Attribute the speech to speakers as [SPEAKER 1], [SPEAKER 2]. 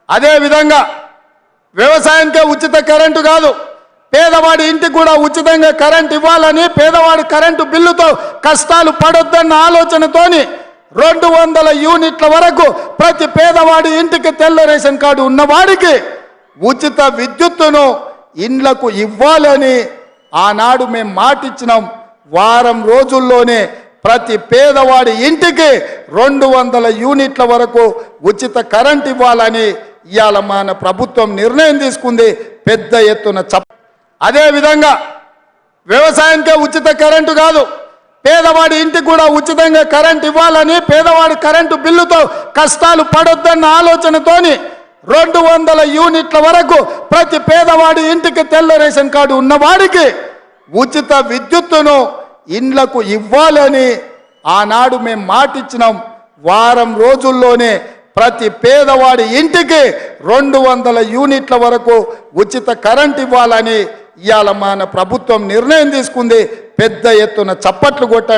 [SPEAKER 1] అదే విధంగా వ్యవసాయానికే ఉచిత కరెంటు కాదు, పేదవాడి ఇంటికి కూడా ఉచితంగా కరెంట్ ఇవ్వాలని, పేదవాడి కరెంటు బిల్లుతో కష్టాలు పడొద్దన్న ఆలోచనతోని 200 యూనిట్ల వరకు ప్రతి పేదవాడి ఇంటికి తెల్ల రేషన్ కార్డు ఉన్నవాడికి ఉచిత విద్యుత్తును ఇండ్లకు ఇవ్వాలని ఆనాడు మేము మాటిచ్చినాం. వారం రోజుల్లోనే ప్రతి పేదవాడి ఇంటికి 200 యూనిట్ల వరకు ఉచిత కరెంట్ ఇవ్వాలని ఇవాళ మన ప్రభుత్వం నిర్ణయం తీసుకుంది. పెద్ద ఎత్తున అదే విధంగా వ్యవసాయానికే ఉచిత కరెంటు కాదు, పేదవాడి ఇంటికి కూడా ఉచితంగా కరెంట్ ఇవ్వాలని, పేదవాడి కరెంటు బిల్లుతో కష్టాలు పడొద్దన్న ఆలోచనతోని 200 యూనిట్ల వరకు ప్రతి పేదవాడి ఇంటికి తెల్ల రేషన్ కార్డు ఉన్నవాడికి ఉచిత విద్యుత్తును ఇండ్లకు ఇవ్వాలని ఆనాడు మేము మాటిచ్చినాం. వారం రోజుల్లోనే ప్రతి పేదవాడి ఇంటికి 200 యూనిట్ల వరకు ఉచిత కరెంట్ ఇవ్వాలని ఇవాళ మన ప్రభుత్వం నిర్ణయం తీసుకుంది. పెద్ద ఎత్తున చప్పట్లు కొట్టండి.